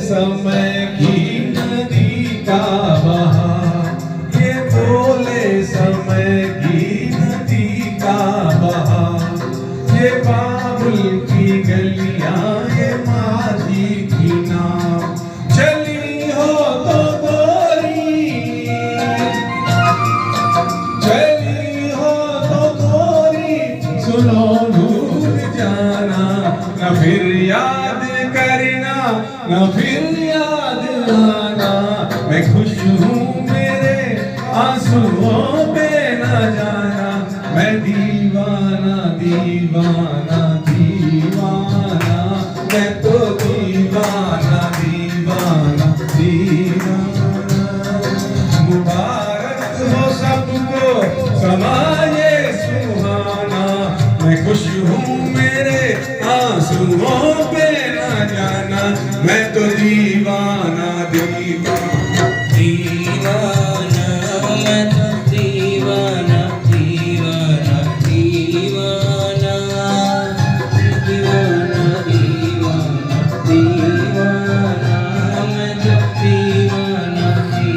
समय की नदी का बहाव, ये बोले समय की नदी का बहाव, ये बाबुल की गलियां, ये माझी की नाव, चली हो तो गोरी, चली हो तो गोरी, सुनो भूल जाना, न फिर याद करना, न फिर याद आना। मैं खुश हूँ मेरे आंसुओं पे न जाना, मैं दीवाना दीवाना दीवाना, मैं तो दीवाना दीवाना दीवाना। मुबारक हो सबको समाये सुहाना, मैं खुश हूँ मेरे आंसुओं पे न जाना, मैं तो दीवाना दीवाना।